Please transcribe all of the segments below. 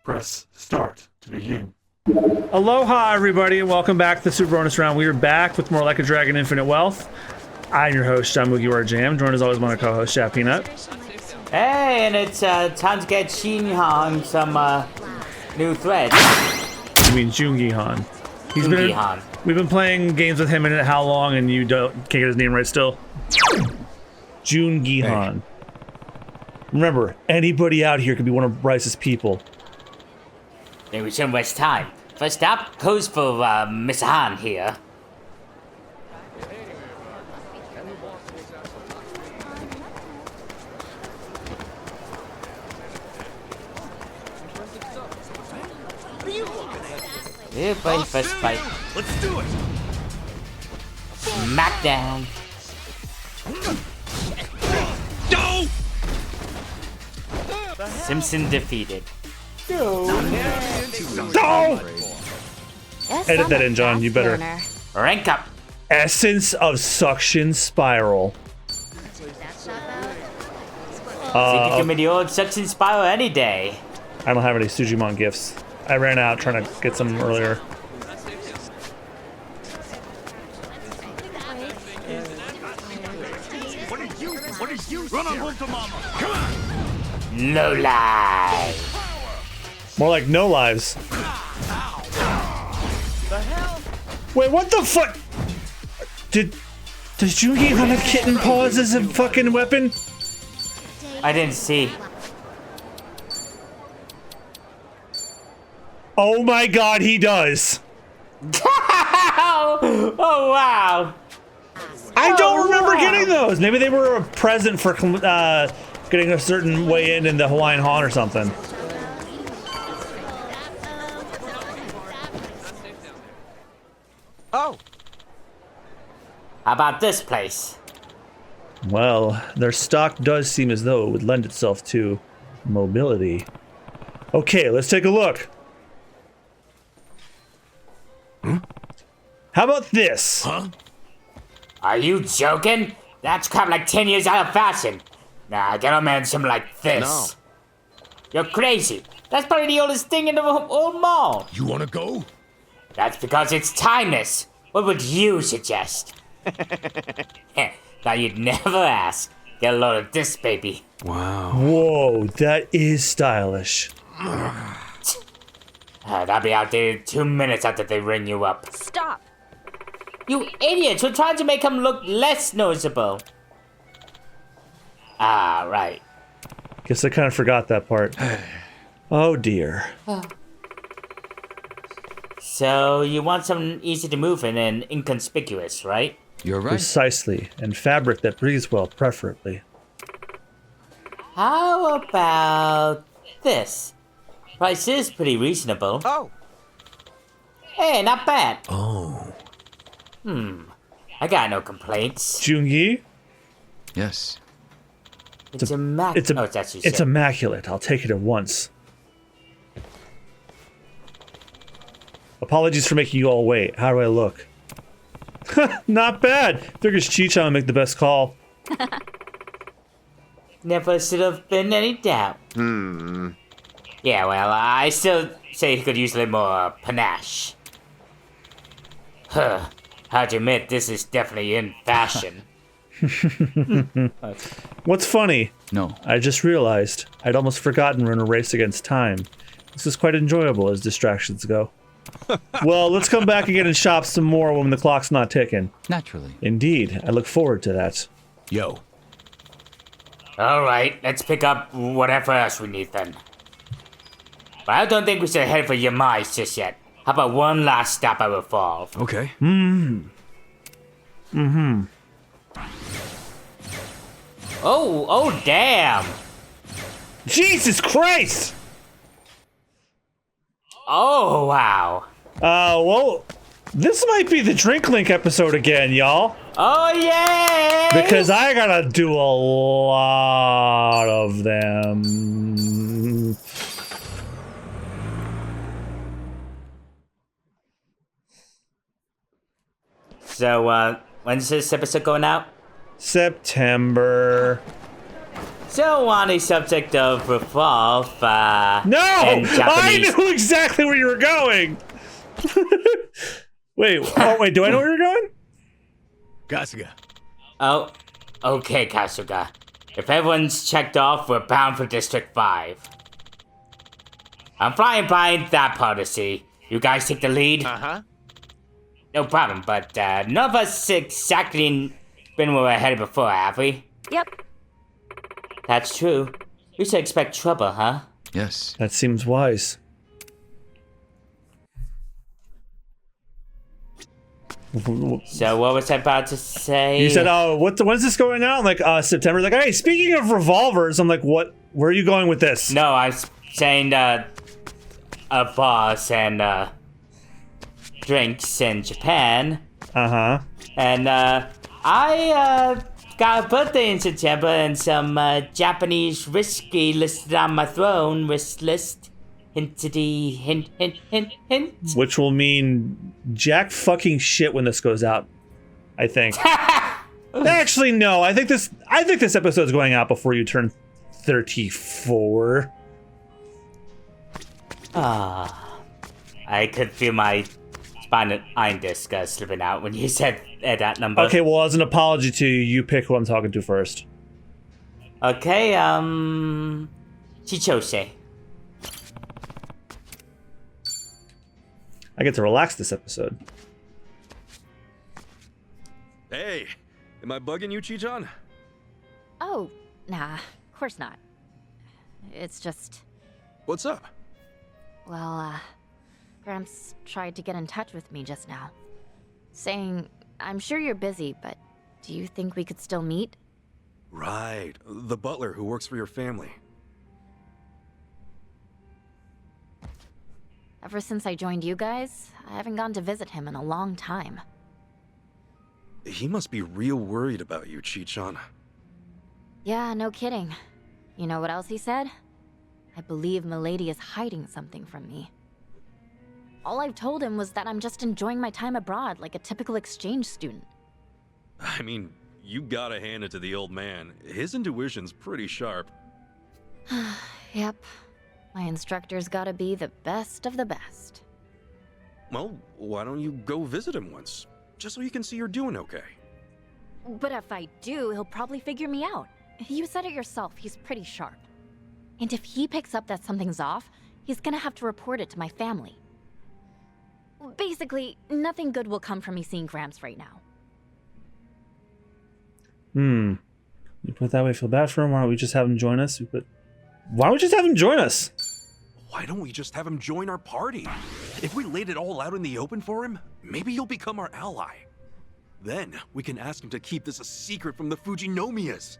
Press start to begin. Aloha, everybody, and welcome back to the Super Bonus Round. We are back with more Like a Dragon Infinite Wealth. I'm your host, John Mugiwara Jam, joined as always by my co-host, Chef Peanut. Hey, and it's time to get Shin some new threads. You mean Jungi-han. We've been playing games with him in how long, and you can't get his name right still? Jungi-han. Remember, anybody out here could be one of Bryce's people. Then we shouldn't waste time. First up, goes for Miss Han here. Here, buddy, first fight. Let's do it. Smackdown. No! Simpson defeated. No! Edit that in, John. You better. Rank up. Essence of Suction Spiral. Think you give me the old suction spiral any day. I don't have any Sujimon gifts. I ran out trying to get some earlier. What are you? Run on home to mama. Come on. No lie. More like no lives. Wait, what the fuck? Does Jungi have a kitten paws as a fucking weapon? I didn't see. Oh my god, he does. Oh wow. I don't remember getting those. Maybe they were a present for getting a certain way in the Hawaiian Han or something. Oh. How about this place? Well, their stock does seem as though it would lend itself to mobility. Okay, let's take a look. How about this? Huh? Are you joking? That's crap like 10 years out of fashion. Nah, get a man something like this. No. You're crazy. That's probably the oldest thing in the old mall. You wanna go? That's because it's timeless. What would you suggest? Now you'd never ask. Get a load of this, baby. Wow. Whoa, that is stylish. That'll be outdated 2 minutes after they ring you up. Stop. You idiots! We're trying to make him look less noticeable. Ah, right. Guess I kind of forgot that part. Oh dear. So you want something easy to move in and inconspicuous, right? You're right. Precisely, and fabric that breathes well, preferably. How about this? Price is pretty reasonable. Oh. Hey, not bad. Oh. I got no complaints. Jungi? Yes. It's It's immaculate. I'll take it at once. Apologies for making you all wait. How do I look? Not bad. Figures Chi-chan would make the best call. Never should have been any doubt. Yeah, well, I still say he could use a little more panache. Huh. Hard to admit, this is definitely in fashion. What's funny? No. I just realized I'd almost forgotten we're in a race against time. This is quite enjoyable as distractions go. Well, let's come back again and shop some more when the clock's not ticking. Naturally. Indeed, I look forward to that. Yo. Alright, let's pick up whatever else we need then. But I don't think we should head for Yamai's just yet. How about one last stop at Revolve? Okay. Oh, damn! Jesus Christ! Oh, wow. Well, this might be the Drink Link episode again, y'all. Oh, yeah! Because I gotta do a lot of them. So, when's this episode going out? September. So, on the subject of revolve, No! and I Japanese... knew exactly where you were going! Wait, do I know where you're going? Kasuga. Oh, okay, Kasuga. If everyone's checked off, we're bound for District 5. I'm flying by that part of the city. You guys take the lead? Uh-huh. No problem, but none of us exactly been where we're headed before, have we? Yep. That's true. We should expect trouble, huh? Yes. That seems wise. So what was I about to say? You said, "Oh, when's this going on?" Like September. Like, hey, speaking of revolvers, I'm like, what? Where are you going with this? No, I was saying a boss and drinks in Japan, and I got a birthday in September and some Japanese whiskey listed on my throne wish list. Hintity hint hint hint hint. Which will mean jack fucking shit when this goes out. I think. Actually, no. I think this episode's going out before you turn 34. I could feel my spinal iron disc slipping out when you said that number. Okay, well, as an apology to you, you pick who I'm talking to first. Okay, Chichose. I get to relax this episode. Hey, am I bugging you, Chichan? Oh, nah, of course not. It's just, What's up? well, Gramps tried to get in touch with me just now. Saying, I'm sure you're busy, but do you think we could still meet? Right, the butler who works for your family. Ever since I joined you guys, I haven't gone to visit him in a long time. He must be real worried about you, Chichan. Yeah, no kidding. You know what else he said? I believe Milady is hiding something from me. All I've told him was that I'm just enjoying my time abroad like a typical exchange student. I mean, you gotta hand it to the old man. His intuition's pretty sharp. Yep. My instructor's gotta be the best of the best. Well, why don't you go visit him once? Just so you can see you're doing okay. But if I do, he'll probably figure me out. You said it yourself, he's pretty sharp. And if he picks up that something's off, he's gonna have to report it to my family. Basically, nothing good will come from me seeing Gramps right now. You put it that way, I feel bad for him. Why don't we just have him join us? Why don't we just have him join us? Why don't we just have him join our party? If we laid it all out in the open for him, maybe he'll become our ally. Then we can ask him to keep this a secret from the Fujinomiyas.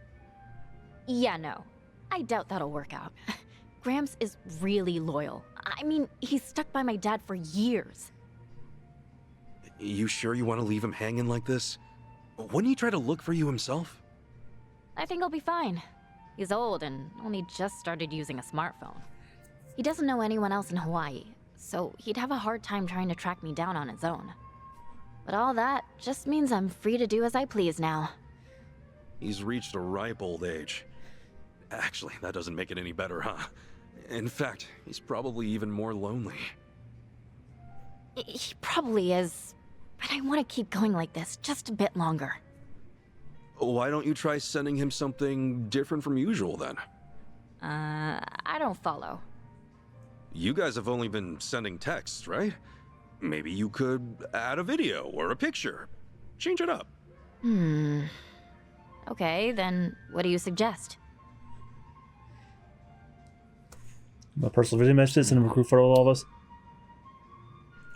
Yeah, no. I doubt that'll work out. Gramps is really loyal. I mean, he's stuck by my dad for years. You sure you want to leave him hanging like this? Wouldn't he try to look for you himself? I think he'll be fine. He's old and only just started using a smartphone. He doesn't know anyone else in Hawaii, so he'd have a hard time trying to track me down on his own. But all that just means I'm free to do as I please now. He's reached a ripe old age. Actually, that doesn't make it any better, huh? In fact, he's probably even more lonely. He probably is, but I want to keep going like this just a bit longer. Why don't you try sending him something different from usual then? I don't follow. You guys have only been sending texts, right? Maybe you could add a video or a picture. Change it up. Okay, then what do you suggest? A personal video message, send him a group photo of all of us.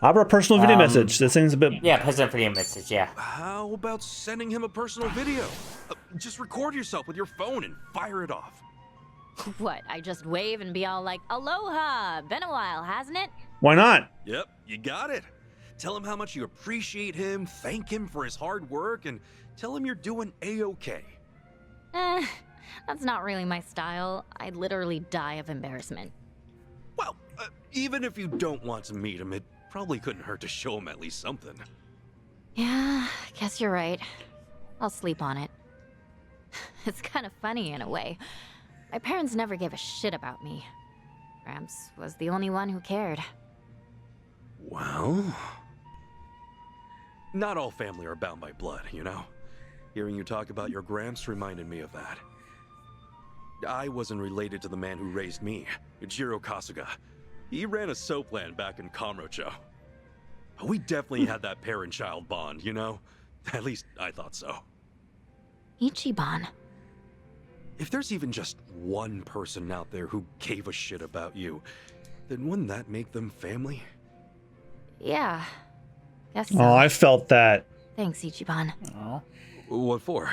How about a personal video message? This thing's a bit... Yeah, personal video message, yeah. How about sending him a personal video? Just record yourself with your phone and fire it off. What, I just wave and be all like, Aloha! Been a while, hasn't it? Why not? Yep, you got it. Tell him how much you appreciate him, thank him for his hard work, and tell him you're doing A-okay. That's not really my style. I'd literally die of embarrassment. Well, even if you don't want to meet him, it probably couldn't hurt to show him at least something. Yeah, guess you're right. I'll sleep on it. It's kind of funny in a way. My parents never gave a shit about me. Gramps was the only one who cared. Well... Not all family are bound by blood, you know? Hearing you talk about your Gramps reminded me of that. I wasn't related to the man who raised me, Ichiban Kasuga. He ran a soap land back in Kamurochō. We definitely had that parent-child bond, you know? At least I thought so. Ichiban. If there's even just one person out there who gave a shit about you, then wouldn't that make them family? Yeah. Guess so. Oh, I felt that. Thanks, Ichiban. Oh. What for?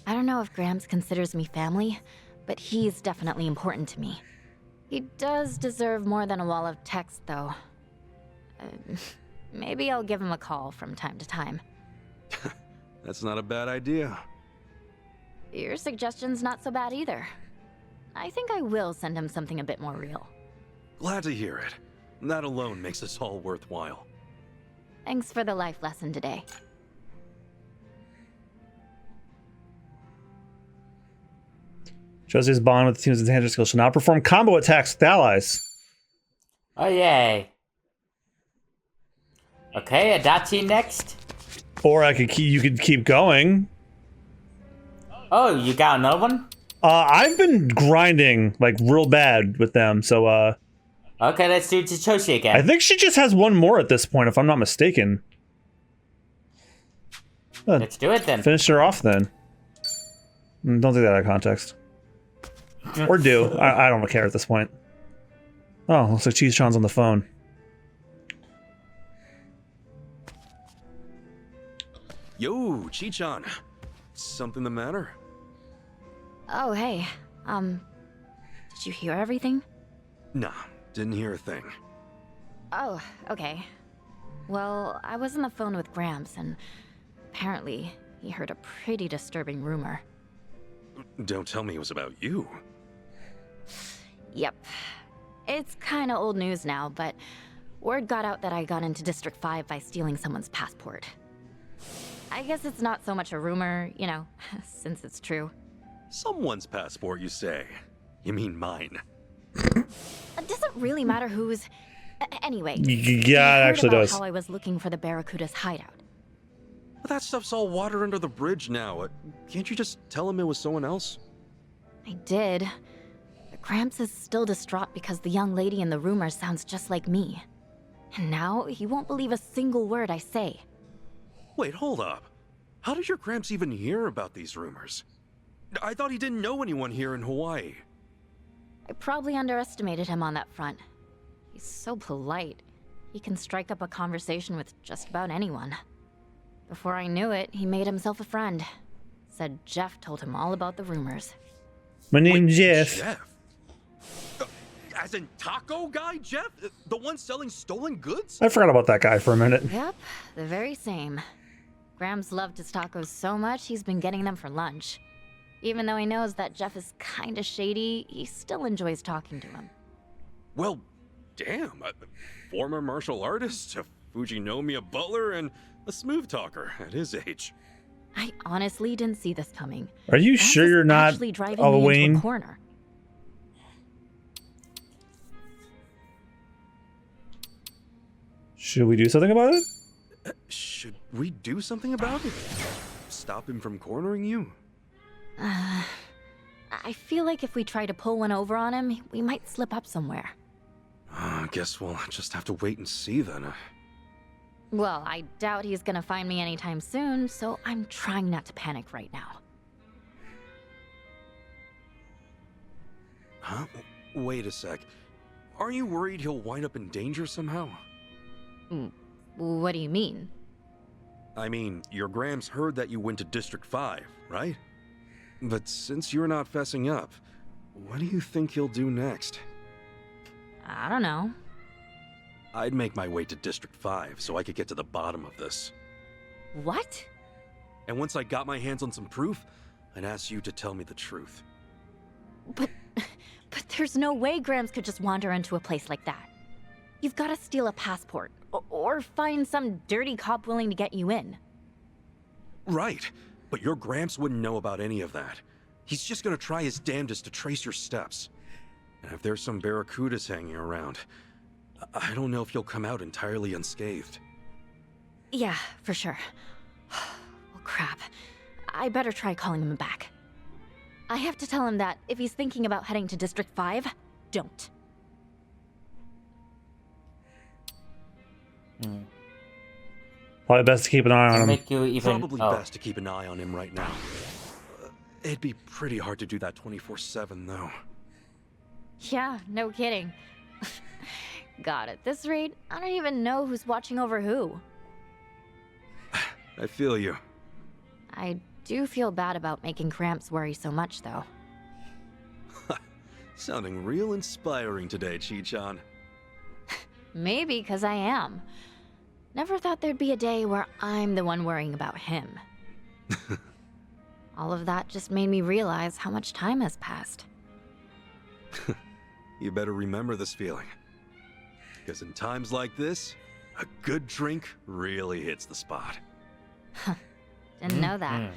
I don't know if Gramps considers me family, but he's definitely important to me. He does deserve more than a wall of text, though. Maybe I'll give him a call from time to time. That's not a bad idea. Your suggestion's not so bad either. I think I will send him something a bit more real. Glad to hear it. That alone makes this all worthwhile. Thanks for the life lesson today. Shows his bond with the team's intangible skills shall now perform combo attacks with allies. Oh, yay. Okay, Adachi next. Or you could keep going. Oh, you got another one? I've been grinding like real bad with them, so Okay, let's do Chichoshi again. I think she just has one more at this point, if I'm not mistaken. Let's do it then. Finish her off then. Don't take that out of context. Or do. I don't care at this point. Oh, looks like Cheese-chan's on the phone. Yo, Chi-chan. Something the matter? Oh, hey. Did you hear everything? Nah, didn't hear a thing. Oh, okay. Well, I was on the phone with Gramps, and apparently he heard a pretty disturbing rumor. Don't tell me it was about you. Yep. It's kinda old news now, but word got out that I got into District 5 by stealing someone's passport. I guess it's not so much a rumor, you know, since it's true. Someone's passport, you say? You mean mine? It doesn't really matter whose. Anyway. Yeah, it actually does. How I was looking for the Barracuda's hideout. But that stuff's all water under the bridge now. Can't you just tell him it was someone else? I did. But Gramps is still distraught because the young lady in the rumor sounds just like me. And now he won't believe a single word I say. Wait, hold up. How did your Gramps even hear about these rumors? I thought he didn't know anyone here in Hawaii. I probably underestimated him on that front. He's so polite. He can strike up a conversation with just about anyone. Before I knew it, he made himself a friend. Said Jeff told him all about the rumors. My name's Jeff. Jeff? As in taco guy Jeff? The one selling stolen goods? I forgot about that guy for a minute. Yep, the very same. Grams loved his tacos so much, he's been getting them for lunch. Even though he knows that Jeff is kinda shady, he still enjoys talking to him. Well, damn. A former martial artist, a Fujinomiya butler, and a smooth talker at his age. I honestly didn't see this coming. Are you Grams sure is you're not actually driving me into Wayne? a corner. Should we do something about it? Should we do something about it? Stop him from cornering you? I feel like if we try to pull one over on him, we might slip up somewhere. Guess we'll just have to wait and see then. Well, I doubt he's gonna find me anytime soon, so I'm trying not to panic right now. Huh? Wait a sec. Aren't you worried he'll wind up in danger somehow? What do you mean? I mean, your Grams heard that you went to District 5, right? But since you're not fessing up, what do you think he'll do next? I don't know. I'd make my way to District 5 so I could get to the bottom of this. What? And once I got my hands on some proof, I'd ask you to tell me the truth. But there's no way Grams could just wander into a place like that. You've got to steal a passport, or find some dirty cop willing to get you in. Right, but your Gramps wouldn't know about any of that. He's just gonna try his damnedest to trace your steps. And if there's some barracudas hanging around, I don't know if he'll come out entirely unscathed. Yeah, for sure. Well, crap. I better try calling him back. I have to tell him that if he's thinking about heading to District 5, don't. Probably best to keep an eye on him. Make you even... Probably best to keep an eye on him right now. It'd be pretty hard to do that 24/7, though. Yeah, no kidding. God, at this rate, I don't even know who's watching over who. I feel you. I do feel bad about making Gramps worry so much, though. Sounding real inspiring today, Chi-chan. Maybe because I am. Never thought there'd be a day where I'm the one worrying about him. All of that just made me realize how much time has passed. You better remember this feeling. Because in times like this, a good drink really hits the spot. Didn't know that.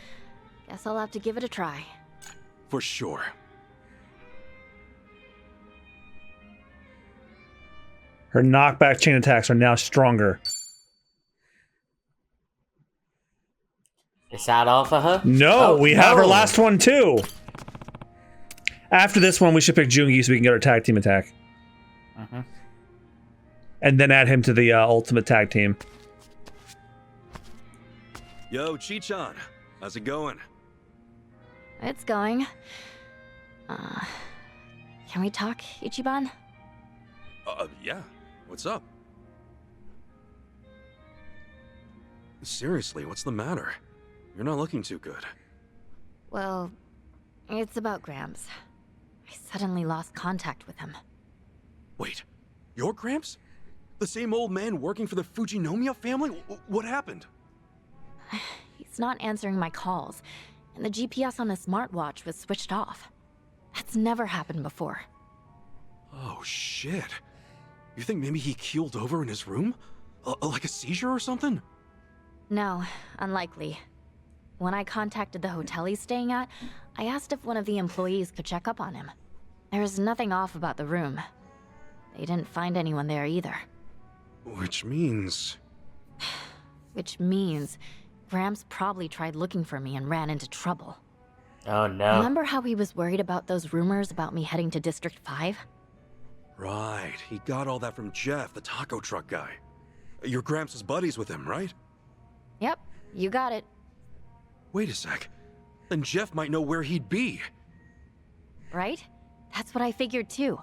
Guess I'll have to give it a try. For sure. Her knockback chain attacks are now stronger. Is that all for her? No, we have her last one too. After this one, we should pick Jungi so we can get our tag team attack. And then add him to the ultimate tag team. Yo, Chi-chan. How's it going? It's going. Can we talk, Ichiban? Yeah. What's up? Seriously, what's the matter? You're not looking too good. Well, it's about Gramps. I suddenly lost contact with him. Wait, your Gramps? The same old man working for the Fujinomiya family? What happened? He's not answering my calls, and the GPS on his smartwatch was switched off. That's never happened before. Oh, shit. You think maybe he keeled over in his room? Like a seizure or something? No, unlikely. When I contacted the hotel he's staying at, I asked if one of the employees could check up on him. There was nothing off about the room. They didn't find anyone there either. Which means... Which means Gramps probably tried looking for me and ran into trouble. Oh no. Remember how he was worried about those rumors about me heading to District 5? Right, he got all that from Jeff, the taco truck guy. Your Gramps is buddies with him, right? Yep, you got it. Wait a sec. Then Jeff might know where he'd be. Right? That's what I figured too.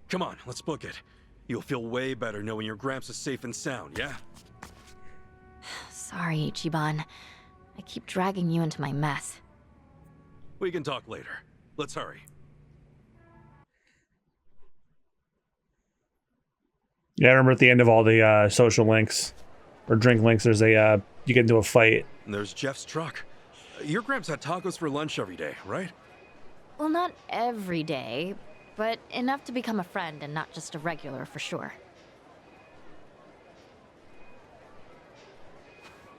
Come on, let's book it. You'll feel way better knowing your Gramps is safe and sound, yeah? Sorry, Ichiban. I keep dragging you into my mess. We can talk later. Let's hurry. Yeah, I remember at the end of all the social links or drink links, there's a you get into a fight. And there's Jeff's truck. Your Gramps had tacos for lunch every day, right? Well, not every day, but enough to become a friend and not just a regular for sure.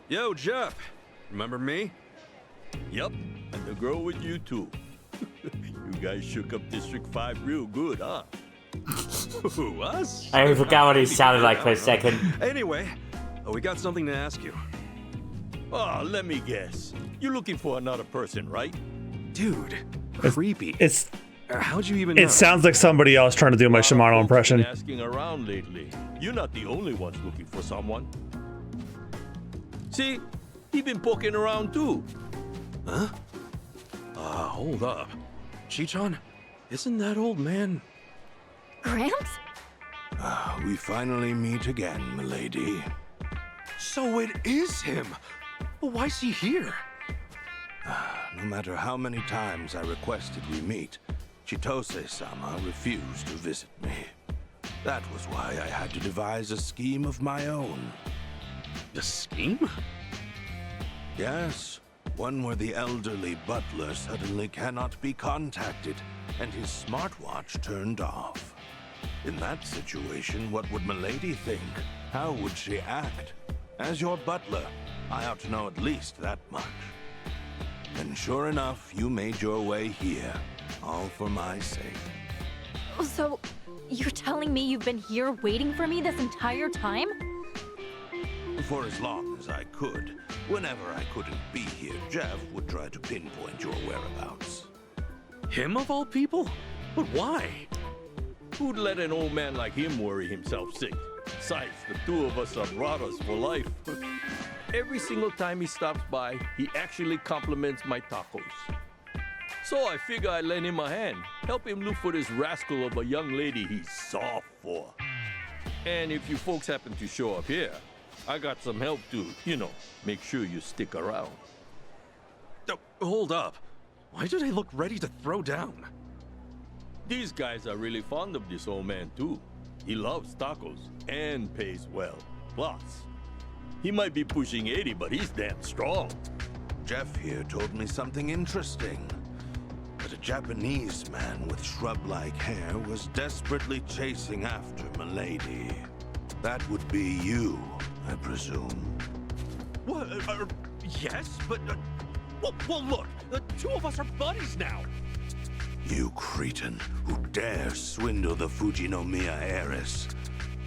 Yo, Jeff. Remember me? Yup, and the girl with you too. You guys shook up District 5 real good, huh? Who, us? I forgot what he sounded like for a second. Anyway, we got something to ask you. Oh, let me guess. You're looking for another person, right? Dude, creepy. It's How'd you even know? it sounds like somebody else trying to do my Shimano impression. Been asking around lately. You're not the only ones looking for someone. See, he been poking around too. Huh? Hold up. Chi-chan, isn't that old man... Gramps? We finally meet again, milady. So it is him! Well, why's he here? No matter how many times I requested we meet, Chitose-sama refused to visit me. That was why I had to devise a scheme of my own. A scheme? Yes, one where the elderly butler suddenly cannot be contacted, and his smartwatch turned off. In that situation, what would milady think? How would she act? As your butler, I ought to know at least that much. And sure enough, you made your way here, all for my sake. So, you're telling me you've been here waiting for me this entire time? For as long as I could. Whenever I couldn't be here, Jeff would try to pinpoint your whereabouts. Him of all people? But why? Who'd let an old man like him worry himself sick? Besides, the two of us are brothers for life. Every single time he stops by, he actually compliments my tacos. So I figure I'd lend him a hand, help him look for this rascal of a young lady he's soft for. And if you folks happen to show up here, I got some help to, make sure you stick around. Oh, hold up. Why do they look ready to throw down? These guys are really fond of this old man too. He loves tacos and pays well. Plus, he might be pushing 80, but he's damn strong. Jeff here told me something interesting. That a Japanese man with shrub-like hair was desperately chasing after Milady. That would be you, I presume. What? Yes, but... well, look, the two of us are buddies now. You cretin who dare swindle the Fujinomiya heiress.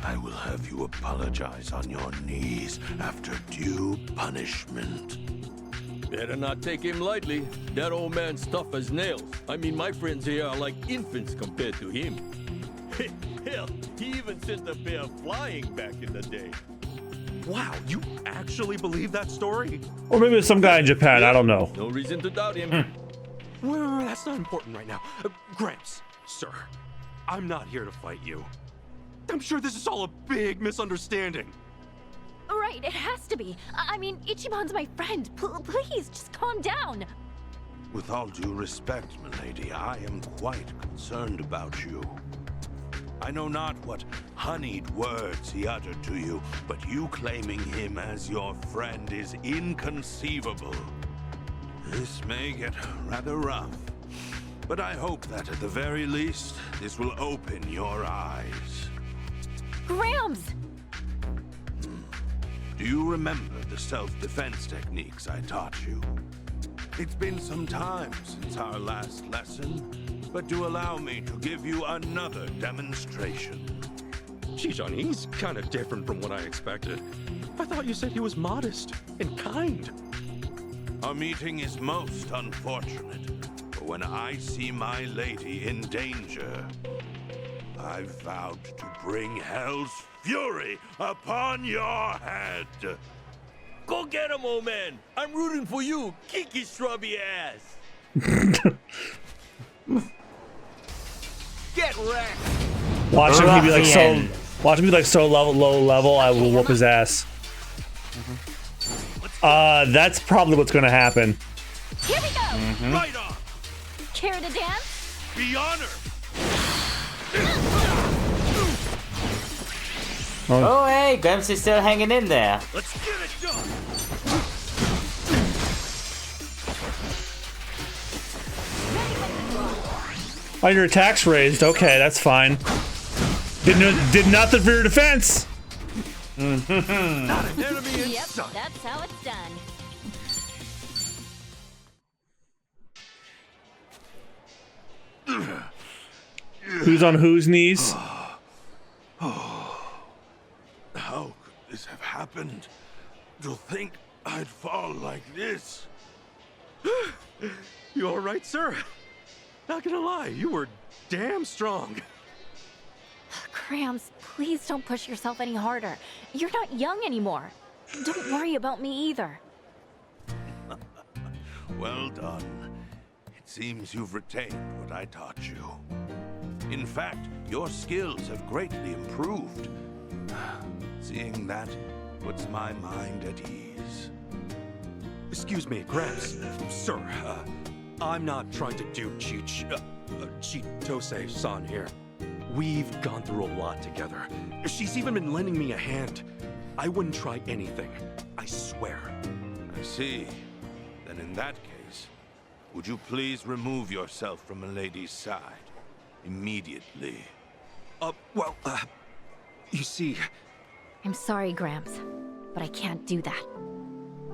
I will have you apologize on your knees after due punishment. Better not take him lightly. That old man's tough as nails. I mean, my friends here are like infants compared to him. Hell, he even sent a pair flying back in the day. Wow, you actually believe that story? Or maybe it's some guy in Japan, I don't know. No reason to doubt him. Well, that's not important right now. Gramps, sir, I'm not here to fight you. I'm sure this is all a big misunderstanding. Right, it has to be. I mean, Ichiban's my friend. Please, just calm down. With all due respect, milady, I am quite concerned about you. I know not what honeyed words he uttered to you, but you claiming him as your friend is inconceivable. This may get rather rough, but I hope that at the very least, this will open your eyes. Grams! Do you remember the self-defense techniques I taught you? It's been some time since our last lesson, but do allow me to give you another demonstration. Geez, he's kind of different from what I expected. I thought you said he was modest and kind. Our meeting is most unfortunate, but when I see my lady in danger, I've vowed to bring hell's fury upon your head. Go get him, old man. I'm rooting for you. Kick his shrubby ass. Get wrecked. Watch him be like so. Watch him be like so low level. I will whoop his ass. That's probably what's gonna happen. Here we go! Right on! Care to dance? Be honored! Oh, hey, Gramps is still hanging in there. Let's get it done! Oh, your attack's raised. Okay, that's fine. Did nothing for your defense. Not an enemy in Yep, sight. that's how it's done. Who's on whose knees? How could this have happened? To think I'd fall like this. You all right, sir? Not gonna lie, you were damn strong. Grams, please don't push yourself any harder. You're not young anymore. Don't worry about me either. Well done. It seems you've retained what I taught you. In fact, your skills have greatly improved. Seeing that puts my mind at ease. Excuse me, Gramps. Sir, I'm not trying to do Chitose-san here. We've gone through a lot together. She's even been lending me a hand. I wouldn't try anything. I swear. I see. Then in that case, would you please remove yourself from a lady's side? Immediately. You see... I'm sorry, Gramps, but I can't do that.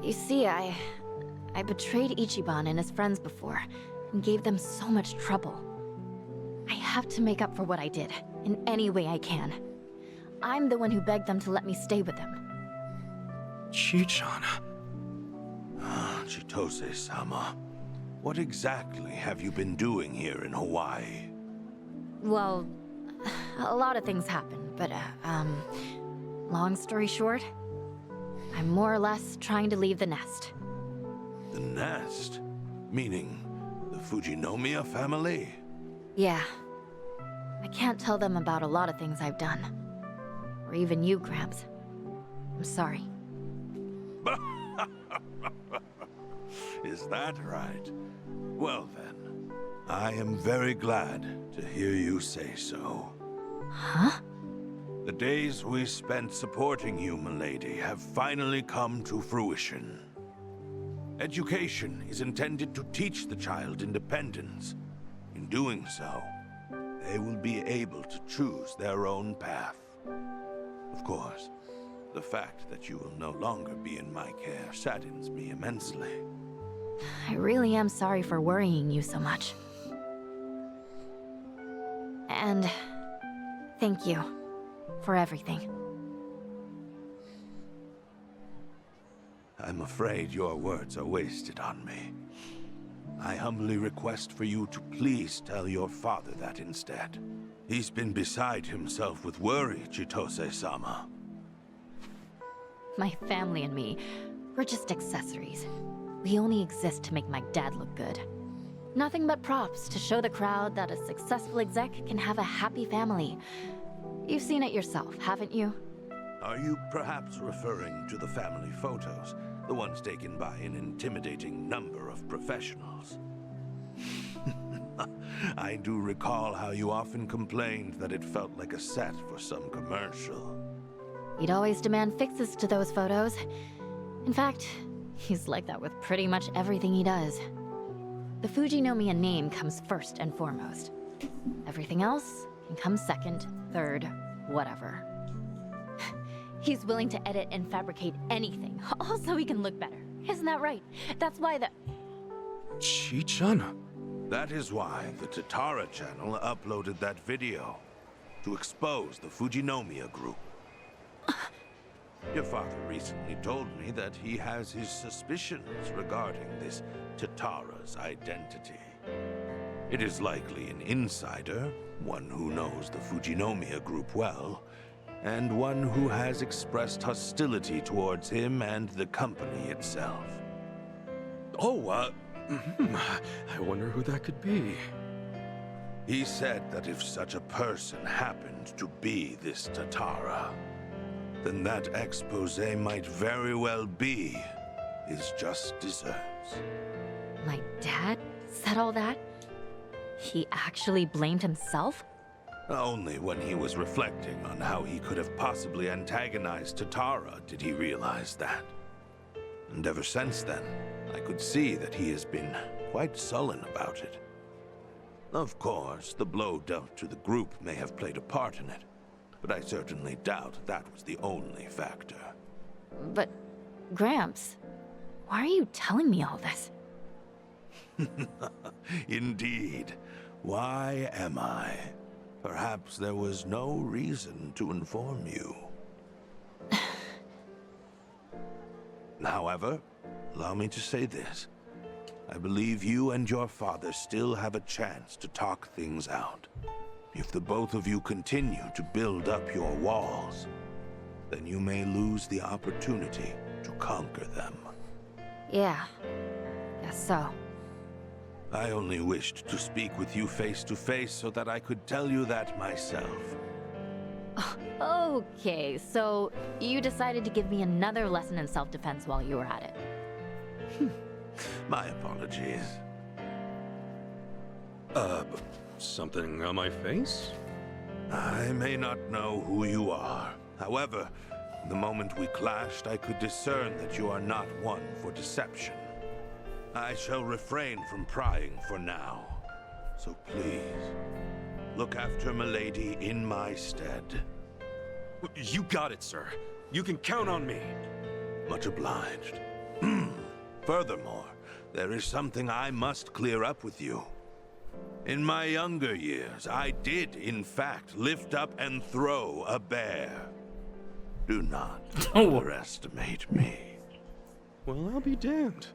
You see, I I betrayed Ichiban and his friends before, and gave them so much trouble. I have to make up for what I did, in any way I can. I'm the one who begged them to let me stay with them. Chi-chan. Chitose-sama, what exactly have you been doing here in Hawaii? Well, a lot of things happened, but, long story short, I'm more or less trying to leave the nest. The nest? Meaning the Fujinomiya family? Yeah. I can't tell them about a lot of things I've done. Or even you, Gramps. I'm sorry. Is that right? Well then, I am very glad to hear you say so. Huh? The days we spent supporting you, milady, have finally come to fruition. Education is intended to teach the child independence. In doing so, they will be able to choose their own path. Of course, the fact that you will no longer be in my care saddens me immensely. I really am sorry for worrying you so much. And thank you for everything. I'm afraid your words are wasted on me. I humbly request for you to please tell your father that instead. He's been beside himself with worry, Chitose-sama. My family and me, we're just accessories. We only exist to make my dad look good. Nothing but props to show the crowd that a successful exec can have a happy family. You've seen it yourself, haven't you? Are you perhaps referring to the family photos? The ones taken by an intimidating number of professionals? I do recall how you often complained that it felt like a set for some commercial. He'd always demand fixes to those photos. In fact, he's like that with pretty much everything he does. The Fujinomiya name comes first and foremost. Everything else can come second, third, whatever. He's willing to edit and fabricate anything, all so he can look better. Isn't that right? That's why the... Chi-chan? That is why the Tatara channel uploaded that video, to expose the Fujinomiya group. Your father recently told me that he has his suspicions regarding this Tatara's identity. It is likely an insider, one who knows the Fujinomiya group well, and one who has expressed hostility towards him and the company itself. Oh, I wonder who that could be. He said that if such a person happened to be this Tatara, then that expose might very well be his just desserts. My dad said all that? He actually blamed himself? Only when he was reflecting on how he could have possibly antagonized Tatara did he realize that. And ever since then, I could see that he has been quite sullen about it. Of course, the blow dealt to the group may have played a part in it, but I certainly doubt that was the only factor. But, Gramps, why are you telling me all this? Indeed. Why am I? Perhaps there was no reason to inform you. However, allow me to say this. I believe you and your father still have a chance to talk things out. If the both of you continue to build up your walls, then you may lose the opportunity to conquer them. Yeah, guess so. I only wished to speak with you face to face so that I could tell you that myself. Okay, so you decided to give me another lesson in self-defense while you were at it. My apologies. Something on my face? I may not know who you are. However, the moment we clashed, I could discern that you are not one for deception. I shall refrain from prying for now. So please, look after Milady in my stead. You got it, sir. You can count on me. Much obliged. Furthermore, there is something I must clear up with you. In my younger years, I did, in fact, lift up and throw a bear. Do not underestimate me. Well, I'll be damned.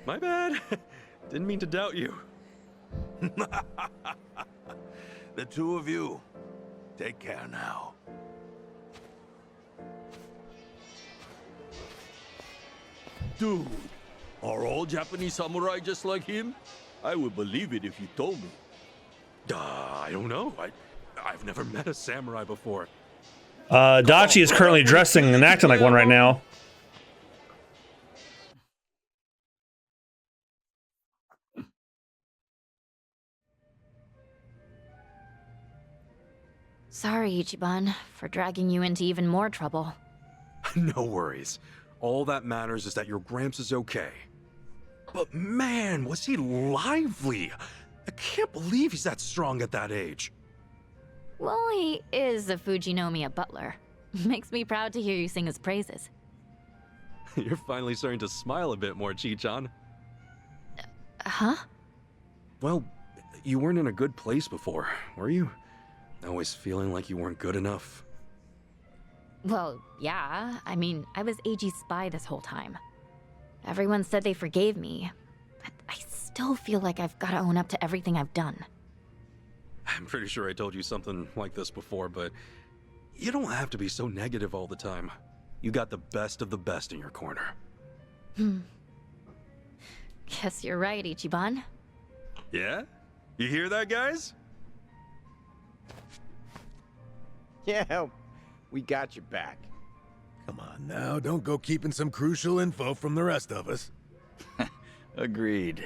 My bad. Didn't mean to doubt you. The two of you, take care now. Dude, are all Japanese samurai just like him? I would believe it if you told me. I don't know. I've never met a samurai before. Dachi is currently dressing and acting like one right now. Sorry, Ichiban, for dragging you into even more trouble. No worries. All that matters is that your Gramps is okay. But man, was he lively! I can't believe he's that strong at that age. Well, he is a Fujinomiya butler. Makes me proud to hear you sing his praises. You're finally starting to smile a bit more, Chi-chan. Huh? Well, you weren't in a good place before, were you? Always feeling like you weren't good enough. Well, yeah. I mean, I was AG's spy this whole time. Everyone said they forgave me, but I still feel like I've got to own up to everything I've done. I'm pretty sure I told you something like this before, but you don't have to be so negative all the time. You got the best of the best in your corner. Guess you're right, Ichiban. Yeah? You hear that, guys? Yeah, we got your back. Come on now, don't go keeping some crucial info from the rest of us. Agreed.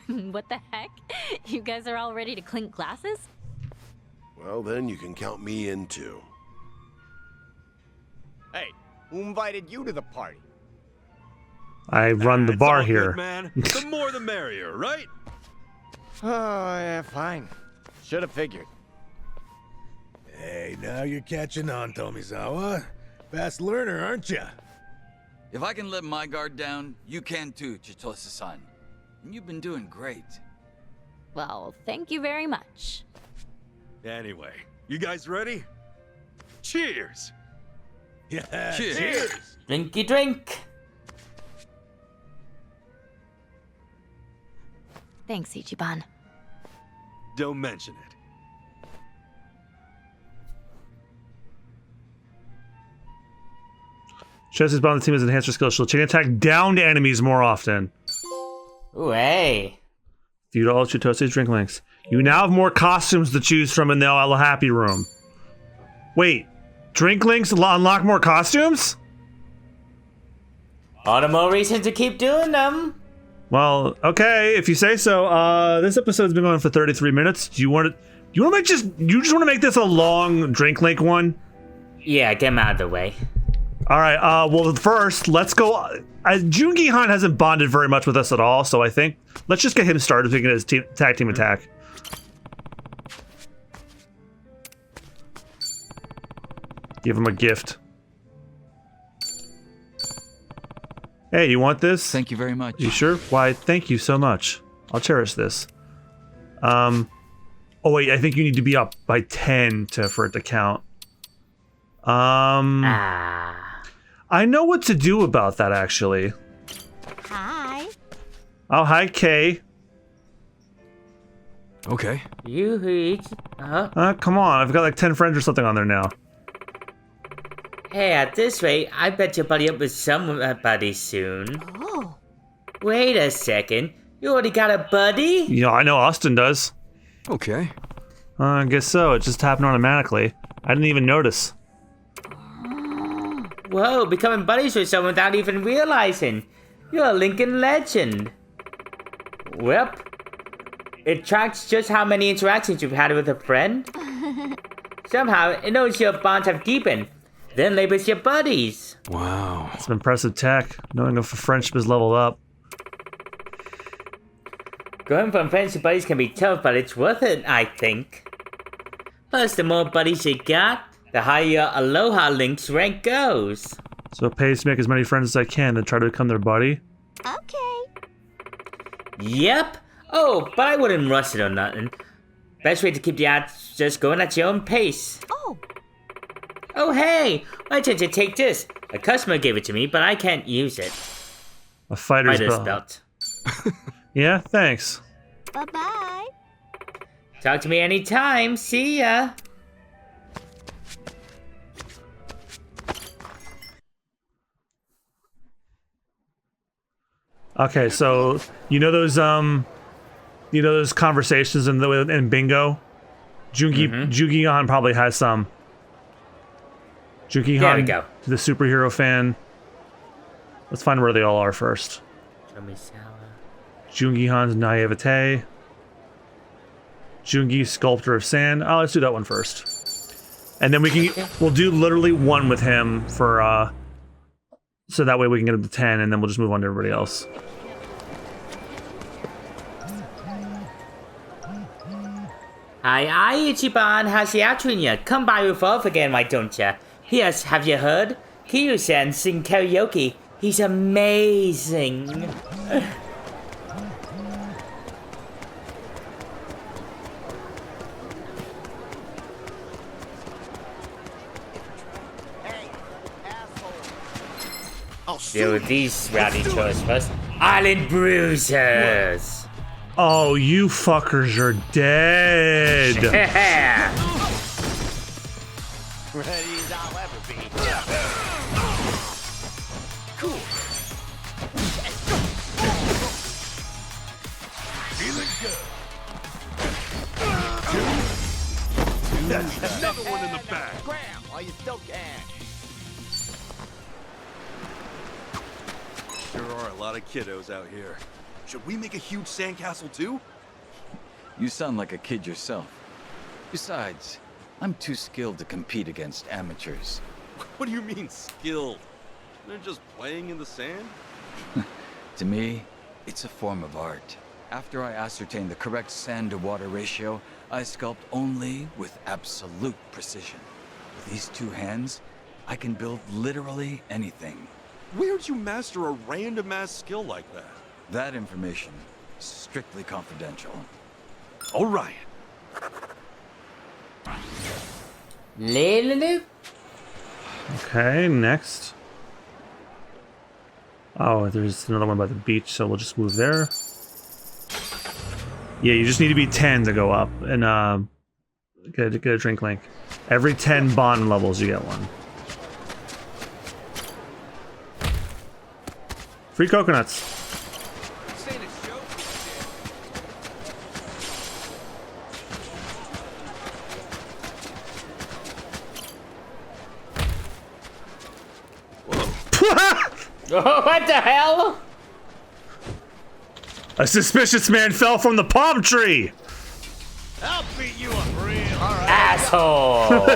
What the heck? You guys are all ready to clink glasses? Well, then you can count me in too. Hey, who invited you to the party? I run the bar all here. Good, man. The more the merrier, right? Oh, yeah, fine. Should have figured. Hey, now you're catching on, Tomizawa. Fast learner, aren't you? If I can let my guard down, you can too, Chitose-san. You've been doing great. Well, thank you very much. Anyway, you guys ready? Cheers! Yeah, Cheers. Drinky drink. Thanks, Ichiban. Don't mention it. Chosei's bond the team has enhanced her skill. She'll chain attack down to enemies more often. Ooh, hey. Viewed all Chitosei's drink links. You now have more costumes to choose from in the El Happy Room. Wait, drink links unlock more costumes? All the more reason to keep doing them. Well, okay, if you say so. This episode's been going for 33 minutes. Do you want to? You want to make you just want to make this a long drink link one? Yeah, get him out of the way. All right. Well, first, let's go. Jungi Han hasn't bonded very much with us at all, so I think let's just get him started taking his tag team attack. Give him a gift. Hey, you want this? Thank you very much. You sure? Why, thank you so much. I'll cherish this. Oh wait, I think you need to be up by 10 for it to count. I know what to do about that, actually. Hi. Oh, hi, Kay. Okay. You each. Come on, I've got like 10 friends or something on there now. Hey, at this rate, I bet you'll buddy up with somebody soon. Oh. Wait a second. You already got a buddy? Yeah, I know Austin does. Okay. I guess so. It just happened automatically. I didn't even notice. Whoa, becoming buddies with someone without even realizing. You're a Lincoln legend. Well, it tracks just how many interactions you've had with a friend. Somehow, it knows your bonds have deepened, then labels your buddies. Wow. It's an impressive tech, knowing if a friendship is leveled up. Going from friends to buddies can be tough, but it's worth it, I think. Plus, the more buddies you got, the higher your Aloha Link's rank goes. So it pays to make as many friends as I can and try to become their buddy. Okay. Yep. Oh, but I wouldn't rush it or nothing. Best way to keep the ads just going at your own pace. Oh. Oh, hey! Why don't you take this? A customer gave it to me, but I can't use it. A fighter's belt. Yeah, thanks. Bye-bye. Talk to me anytime. See ya. Okay, so you know those conversations in bingo? Jugi-Han probably has some. Jugi-Han, There we go. the superhero fan. Let's find where they all are first. Jungi-Han's naivete. Jungi, sculptor of sand. Oh, let's do that one first. And then we'll do literally one with him for so that way we can get up to 10 and then we'll just move on to everybody else. Hi, Ichiban. How's the out treating ya? Come by with us again, why don't ya? Yes, have you heard? Kiryu-san sing karaoke. He's amazing. Deal with these rowdy chores first. Island Bruisers! Oh, you fuckers are dead! Ready as I'll ever be. Cool. Feeling good. Another one in the back. Grab while you still can. There are a lot of kiddos out here. Should we make a huge sandcastle too? You sound like a kid yourself. Besides, I'm too skilled to compete against amateurs. What do you mean, skilled? They're just playing in the sand? To me, it's a form of art. After I ascertain the correct sand-to-water ratio, I sculpt only with absolute precision. With these two hands, I can build literally anything. Where'd you master a random-ass skill like that? That information is strictly confidential. All right. Okay, next. Oh, there's another one by the beach, so we'll just move there. Yeah, you just need to be 10 to go up and get a drink link. Every 10 bond levels, you get one. Free coconuts. What the hell? A suspicious man fell from the palm tree. I'll beat you up real. Asshole.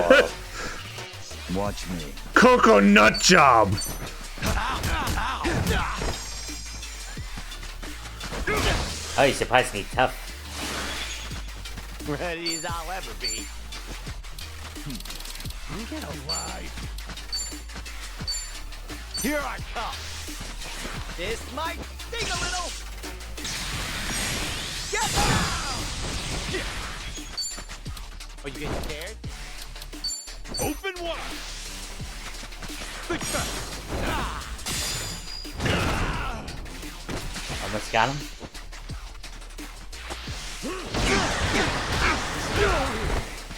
Watch me. Coconut job. Oh, you're surprisingly tough. Ready as I'll ever be. Get alive. Here I come. This might sting a little. Get down! Are you getting scared? Open wide. Big fat. Almost got him.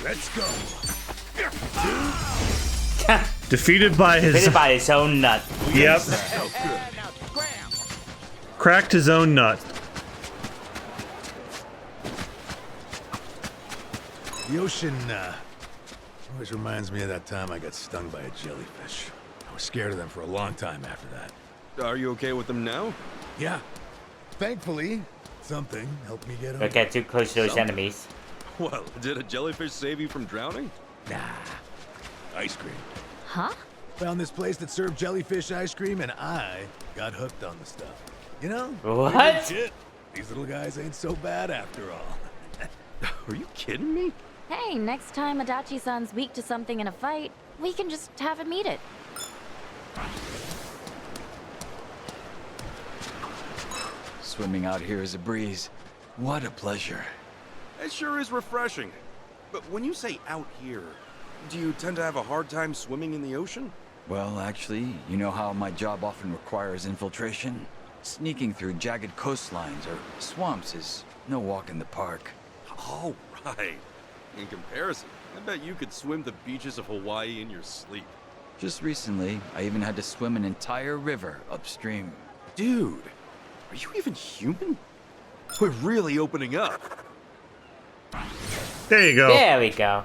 Let's go. Defeated by his own nut. Yep. Cracked his own nut. The ocean always reminds me of that time I got stung by a jellyfish. I was scared of them for a long time after that. Are you okay with them now? Yeah. Thankfully, something helped me get over. Don't get too close to those enemies. Well, did a jellyfish save you from drowning? Nah. Ice cream. Huh? Found this place that served jellyfish ice cream, and I got hooked on the stuff. You know? What? Shit. These little guys ain't so bad after all. Are you kidding me? Hey, next time Adachi-san's weak to something in a fight, we can just have him eat it. Swimming out here is a breeze. What a pleasure. It sure is refreshing. But when you say out here, do you tend to have a hard time swimming in the ocean? Well, actually, you know how my job often requires infiltration? Sneaking through jagged coastlines or swamps is no walk in the park. Oh, right. In comparison, I bet you could swim the beaches of Hawaii in your sleep. Just recently, I even had to swim an entire river upstream. Dude, are you even human? We're really opening up. There you go. There we go.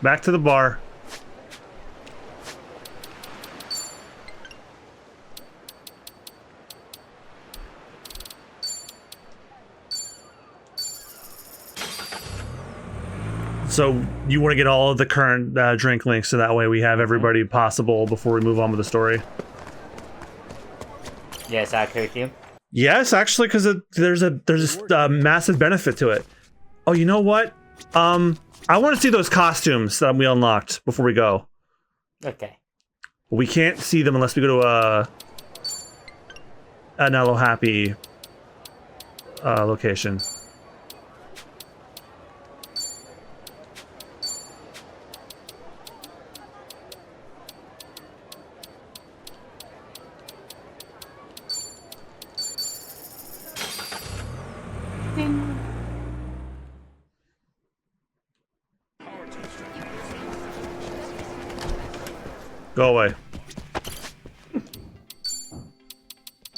Back to the bar. So you want to get all of the current drink links so that way we have everybody possible before we move on with the story? Yes, I agree with you. Yes, actually, because there's a massive benefit to it. Oh, you know what? I want to see those costumes that we unlocked before we go. Okay. We can't see them unless we go to an Hello Happy location. Go away.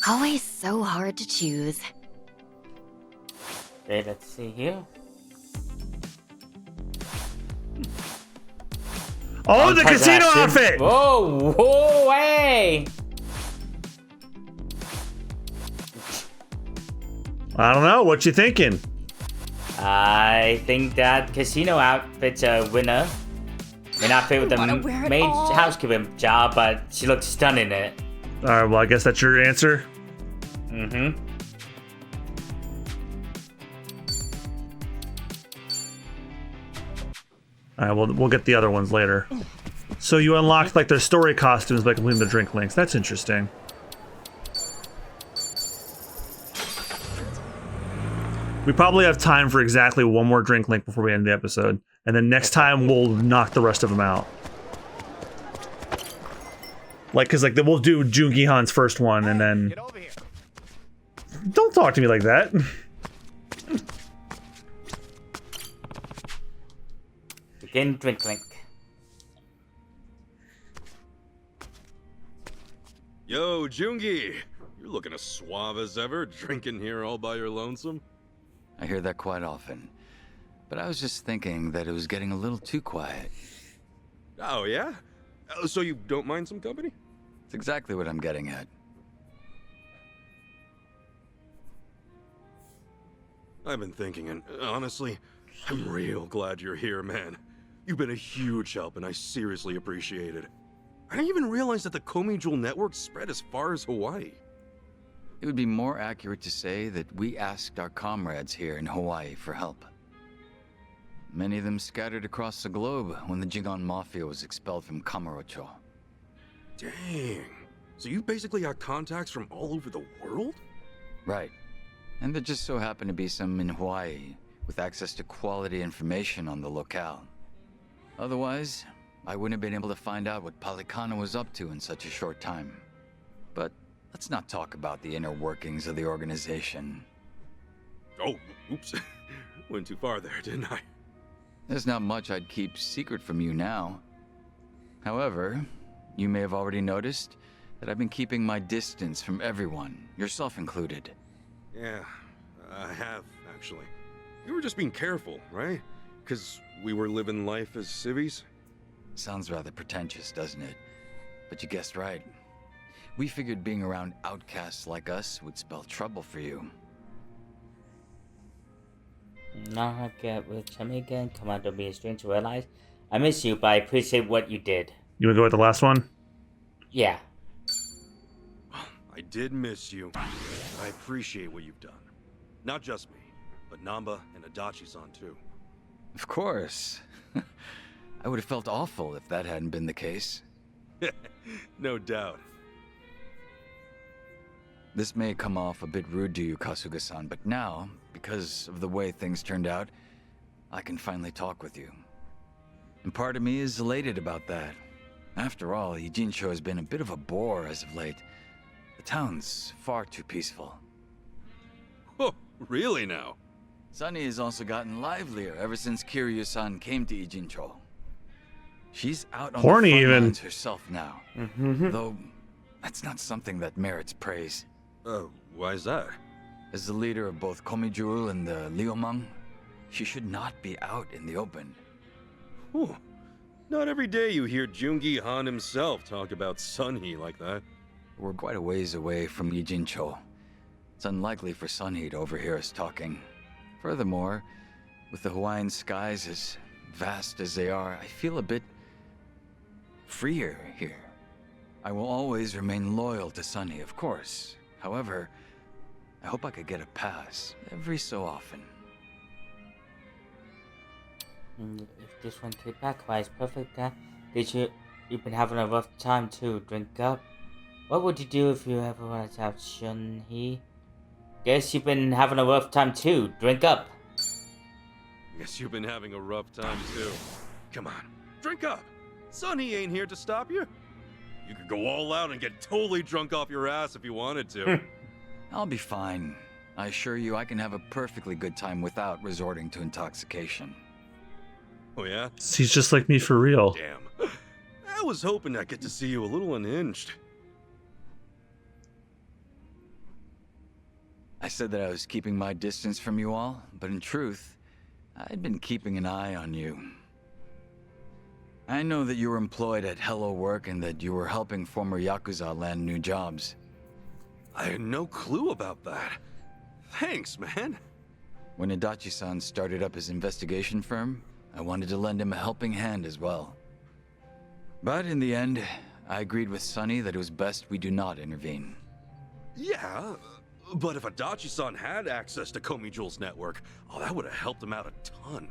Always so hard to choose. Okay, let's see here. Oh, the casino outfit! Whoa, whoa, hey! I don't know. What you thinking? I think that casino outfit's a winner. May not fit with the maid housekeeping job, but she looks stunning in it. All right. Well, I guess that's your answer. Mm-hmm. All right. We'll get the other ones later. So you unlocked like their story costumes by completing the drink links. That's interesting. We probably have time for exactly one more drink link before we end the episode. And then next time we'll knock the rest of them out. Like, cause like we'll do Jungi Han's first one and then... Get over here. Don't talk to me like that. Begin drink link. Yo, Jungi! You're looking as suave as ever, drinking here all by your lonesome. I hear that quite often. But I was just thinking that it was getting a little too quiet. Oh, yeah? So you don't mind some company? It's exactly what I'm getting at. I've been thinking, and honestly, I'm real glad you're here, man. You've been a huge help, and I seriously appreciate it. I didn't even realize that the Komi Jewel network spread as far as Hawaii. It would be more accurate to say that we asked our comrades here in Hawaii for help. Many of them scattered across the globe when the Jingon Mafia was expelled from Kamurochō. Dang. So you basically got contacts from all over the world? Right. And there just so happened to be some in Hawaii with access to quality information on the locale. Otherwise, I wouldn't have been able to find out what Palikana was up to in such a short time. But let's not talk about the inner workings of the organization. Oh, oops. Went too far there, didn't I? There's not much I'd keep secret from you now. However, you may have already noticed that I've been keeping my distance from everyone, yourself included. Yeah, I have, actually. You were just being careful, right? Because we were living life as civvies? Sounds rather pretentious, doesn't it? But you guessed right. We figured being around outcasts like us would spell trouble for you. Not get with Chummy again. Come on, don't be a stranger to realize. I miss you, but I appreciate what you did. You wanna go with the last one? Yeah. I did miss you. I appreciate what you've done. Not just me, but Namba and Adachi-san too. Of course. I would have felt awful if that hadn't been the case. No doubt. This may come off a bit rude to you, Kasuga-san, but now, because of the way things turned out, I can finally talk with you. And part of me is elated about that. After all, Ijincho has been a bit of a bore as of late. The town's far too peaceful. Oh, really now? Sunny has also gotten livelier ever since Kiryu-san came to Ijincho. She's out on Horny the front even. lines herself now. Though, that's not something that merits praise. Why is that? As the leader of both Komijuru and the Liumang, she should not be out in the open. Whew. Not every day you hear Jungi Han himself talk about Sunny like that. We're quite a ways away from Ijincho. It's unlikely for Sunny to overhear us talking. Furthermore, with the Hawaiian skies as vast as they are, I feel a bit freer here. I will always remain loyal to Sunny, of course. However, I hope I could get a pass every so often. If this one came back, why is perfect? You've been having a rough time too. Drink up. What would you do if you ever wanted to have Shun? Guess you've been having a rough time too. Drink up. Guess you've been having a rough time too. Come on, drink up. Sunny ain't here to stop you. You could go all out and get totally drunk off your ass if you wanted to. I'll be fine. I assure you I can have a perfectly good time without resorting to intoxication. Oh yeah? He's just like me for real. Damn. I was hoping I'd get to see you a little unhinged. I said that I was keeping my distance from you all, but in truth, I'd been keeping an eye on you. I know that you were employed at Hello Work and that you were helping former Yakuza land new jobs. I had no clue about that. Thanks, man. When Adachi-san started up his investigation firm, I wanted to lend him a helping hand as well. But in the end, I agreed with Sunny that it was best we do not intervene. Yeah, but if Adachi-san had access to Komijul's network, that would have helped him out a ton.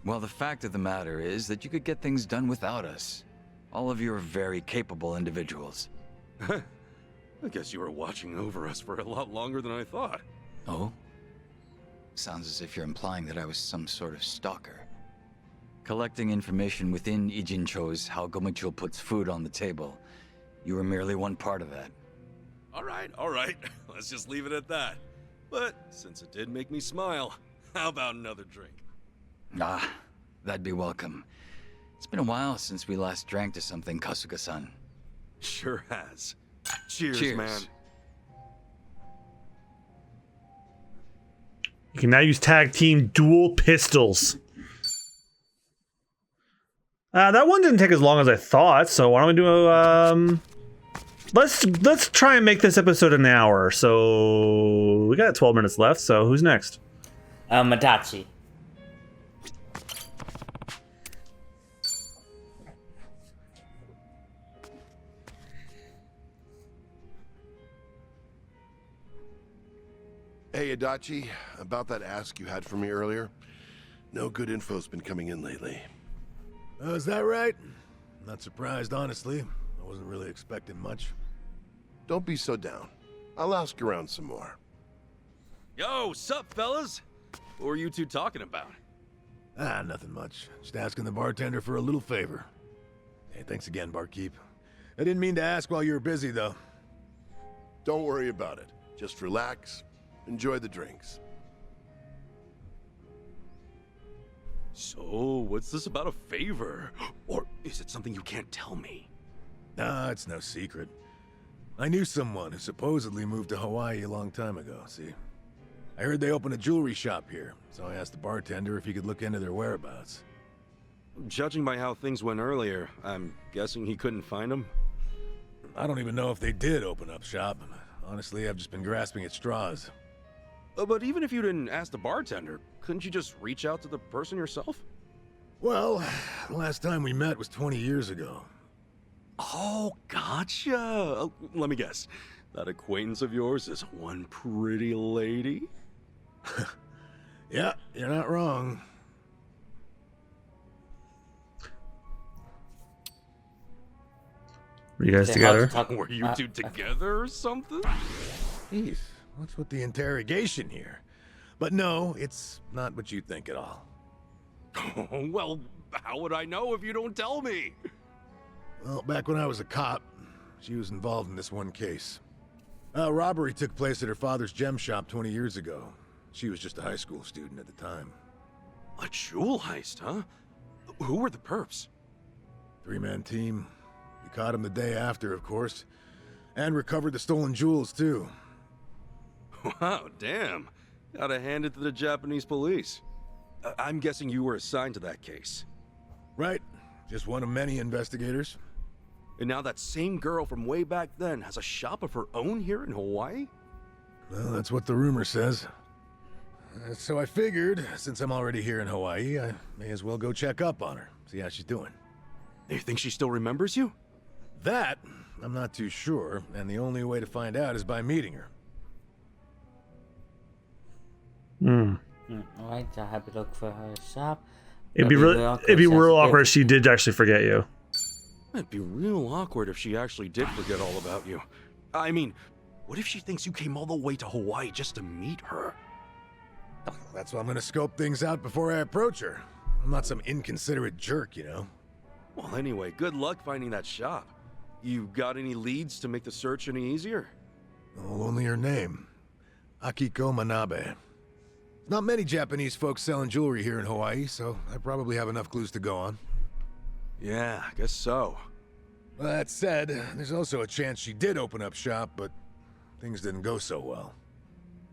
Well, the fact of the matter is that you could get things done without us. All of you are very capable individuals. I guess you were watching over us for a lot longer than I thought. Oh? Sounds as if you're implying that I was some sort of stalker. Collecting information within Ijincho's how Komijul puts food on the table. You were merely one part of that. All right. Let's just leave it at that. But since it did make me smile, how about another drink? Ah, that'd be welcome. It's been a while since we last drank to something, Kasuga-san. Sure has. Cheers, Cheers, man. You can now use tag team dual pistols. That one didn't take as long as I thought, so why don't we do let's try and make this episode an hour. So we got 12 minutes left, so who's next? Madachi. Hey, Adachi, about that ask you had for me earlier. No good info's been coming in lately. Oh, is that right? Not surprised, honestly. I wasn't really expecting much. Don't be so down. I'll ask around some more. Yo, sup, fellas? What were you two talking about? Ah, nothing much. Just asking the bartender for a little favor. Hey, thanks again, barkeep. I didn't mean to ask while you were busy, though. Don't worry about it. Just relax. Enjoy the drinks. So, what's this about a favor? Or is it something you can't tell me? Nah, it's no secret. I knew someone who supposedly moved to Hawaii a long time ago, see? I heard they opened a jewelry shop here, so I asked the bartender if he could look into their whereabouts. Judging by how things went earlier, I'm guessing he couldn't find them? I don't even know if they did open up shop. Honestly, I've just been grasping at straws. But even if you didn't ask the bartender, couldn't you just reach out to the person yourself? Well, the last time we met was 20 years ago. Oh, gotcha. Let me guess. That acquaintance of yours is one pretty lady? Yeah, you're not wrong. Were you guys They together? have to talk- Were you two together or something? Jeez, what's with the interrogation here? But no, it's not what you think at all. Oh, well, how would I know if you don't tell me? Well, back when I was a cop, she was involved in this one case. A robbery took place at her father's gem shop 20 years ago. She was just a high school student at the time. A jewel heist, huh? Who were the perps? 3-man team. We caught him the day after, of course. And recovered the stolen jewels, too. Wow, damn. Gotta hand it to the Japanese police. I'm guessing you were assigned to that case. Right. Just one of many investigators. And now that same girl from way back then has a shop of her own here in Hawaii? Well, that's what the rumor says. So I figured, since I'm already here in Hawaii, I may as well go check up on her, see how she's doing. You think she still remembers you? That, I'm not too sure, and the only way to find out is by meeting her. Alright, I'll have a look for her shop. It'd be real awkward if she did actually forget you. It'd be real awkward if she actually did forget all about you. I mean, what if she thinks you came all the way to Hawaii just to meet her? That's why I'm gonna scope things out before I approach her. I'm not some inconsiderate jerk, you know. Well, anyway, good luck finding that shop. You got any leads to make the search any easier? Oh, only her name. Akiko Manabe. Not many Japanese folks selling jewelry here in Hawaii, so I probably have enough clues to go on. Yeah, I guess so. Well, that said, there's also a chance she did open up shop, but things didn't go so well.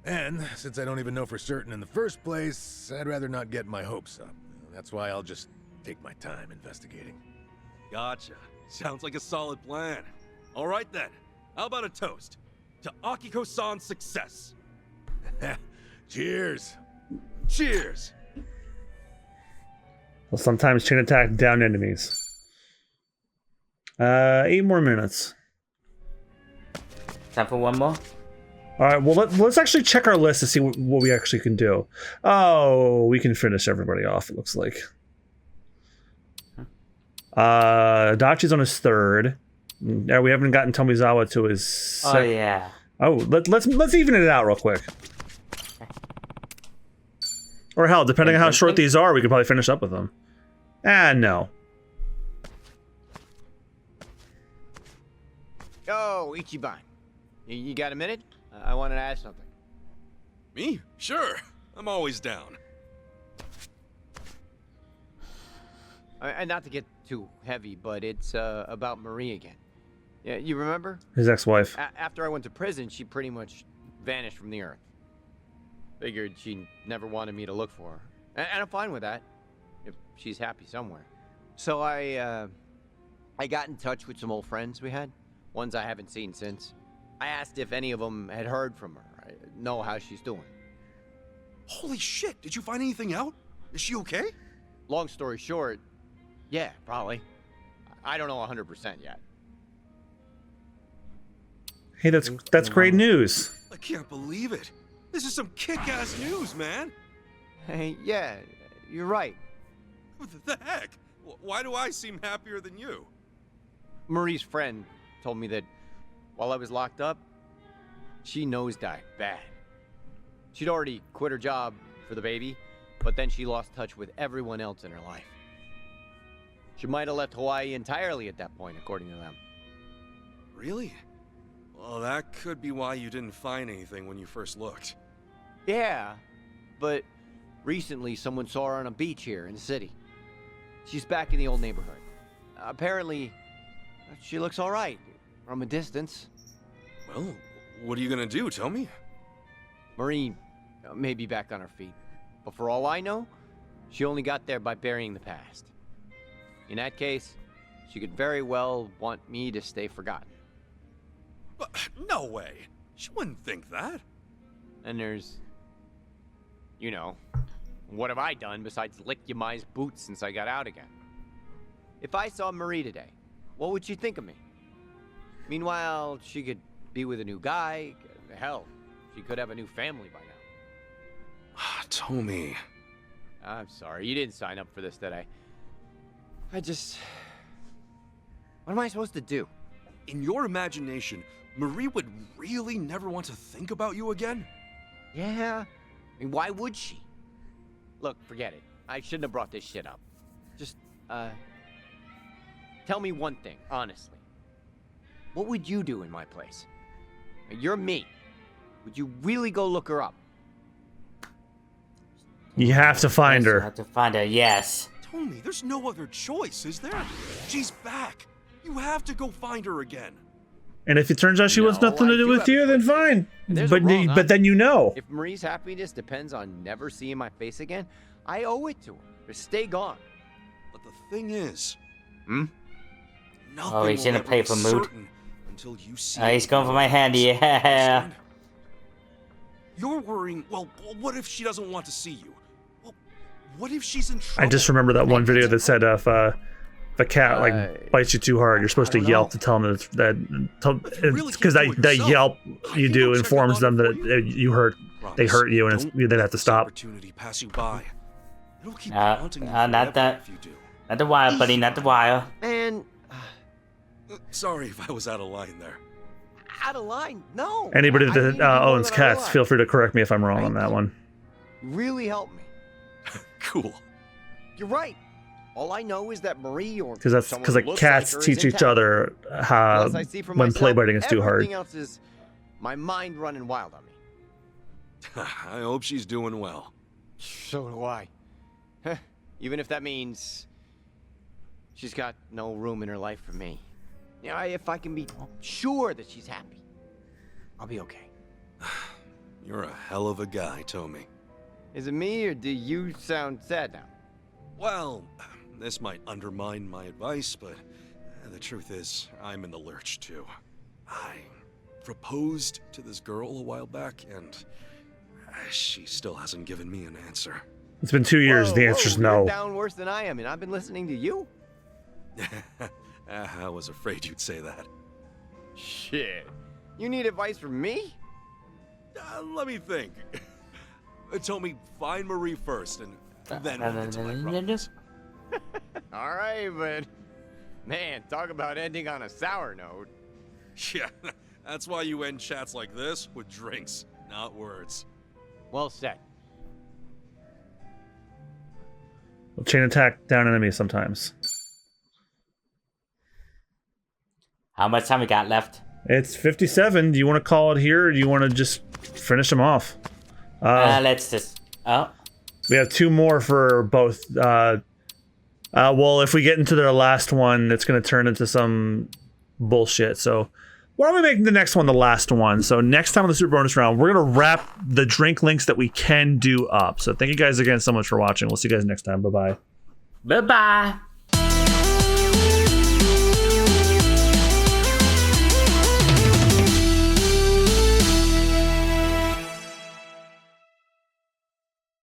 And since I don't even know for certain in the first place, I'd rather not get my hopes up. That's why I'll just take my time investigating. Gotcha. Sounds like a solid plan. All right then. How about a toast? To Akiko-san's success. Cheers. Cheers. Well, sometimes chain attack down enemies. 8 more minutes. Time for one more? All right, well, let's actually check our list to see what we actually can do. Oh, we can finish everybody off, it looks like. Dachi's on his 3rd. Yeah, we haven't gotten Tomizawa to his 2nd. Oh, yeah. Oh, let's even it out real quick. Or hell, depending on how short these are, we could probably finish up with them. No. Oh, Ichiban. You got a minute? I wanted to ask something. Me? Sure. I'm always down. And not to get too heavy, but it's about Marie again. Yeah, you remember? His ex-wife. After I went to prison, she pretty much vanished from the earth. Figured she never wanted me to look for her. And I'm fine with that, if she's happy somewhere. So I got in touch with some old friends we had, ones I haven't seen since. I asked if any of them had heard from her, know how she's doing. Holy shit, did you find anything out? Is she okay? Long story short, yeah, probably. I don't know 100% yet. Hey, that's great news. I can't believe it. This is some kick-ass news, man. Hey, yeah, you're right. What the heck? Why do I seem happier than you? Marie's friend told me that while I was locked up, she nosedived bad. She'd already quit her job for the baby, but then she lost touch with everyone else in her life. She might have left Hawaii entirely at that point, according to them. Really? Well, that could be why you didn't find anything when you first looked. Yeah, but recently someone saw her on a beach here in the city. She's back in the old neighborhood. Apparently, she looks all right from a distance. Well, what are you gonna do? Tell me. Marie may be back on her feet, but for all I know, she only got there by burying the past. In that case, she could very well want me to stay forgotten. But no way. She wouldn't think that. And there's, you know, what have I done besides lick Yamai's boots since I got out again? If I saw Marie today, what would she think of me? Meanwhile, she could be with a new guy. Hell, she could have a new family by now. Tommy. I'm sorry, you didn't sign up for this, did I? What am I supposed to do? In your imagination, Marie would really never want to think about you again? Yeah. I mean, why would she? Look, forget it. I shouldn't have brought this shit up. Just, tell me one thing, honestly. What would you do in my place? You're me. Would you really go look her up? You have to find You her. have to find her, yes. Tommy, there's no other choice, is there? She's back. You have to go find her again. And if it turns out she wants nothing to do with you, then fine. But then you know. If Marie's happiness depends on never seeing my face again, I owe it to her. Just stay gone. But the thing is, Hmm? nothing Oh, he's will in a ever playful be mood. certain until you see He's it. going for my hand, yeah. Understand? You're worrying, well, what if she doesn't want to see you? Well, what if she's in trouble? I just remember that one video that said if a cat like bites you too hard, you're supposed to yelp to tell them because that yelp you do informs them that they hurt you, and they have to stop. Opportunity pass you by. It'll keep not haunting you the, forever if you do. not the wire, buddy, not the wire. Man, Sorry if I was out of line there. out of line? No. Anybody I need that you more owns than I cats, realize. feel free to correct me if I'm wrong on that one. Really help me. Cool. You're right. All I know is that Marie or Because someone because who like looks cats like her is teach in each town. other how Unless I see for when play myself, biting is too hard. Everything else is my mind running wild on me. I hope she's doing well. So do I. Even if that means she's got no room in her life for me. Yeah, if I can be sure that she's happy, I'll be okay. You're a hell of a guy, Tommy. Is it me, or do you sound sad now? Well, this might undermine my advice, but the truth is, I'm in the lurch too. I proposed to this girl a while back, and she still hasn't given me an answer. It's been 2 years. The answer's You're no. down worse than I am, and I've been listening to you. I was afraid you'd say that. Shit. You need advice from me? Let me think. Tommy, find Marie first, and then we'll get to my problems. All right, but man, talk about ending on a sour note. Yeah, that's why you end chats like this with drinks, not words. Well said. Chain attack down enemies sometimes. How much time we got left? It's 57. Do you want to call it here, or do you want to just finish them off? Let's just... Oh. We have 2 more for both. Well, if we get into the last one, it's going to turn into some bullshit. So why don't we make the next one the last one? So next time on the Super Bonus Round, we're going to wrap the drink links that we can do up. So thank you guys again so much for watching. We'll see you guys next time. Bye-bye. Bye-bye.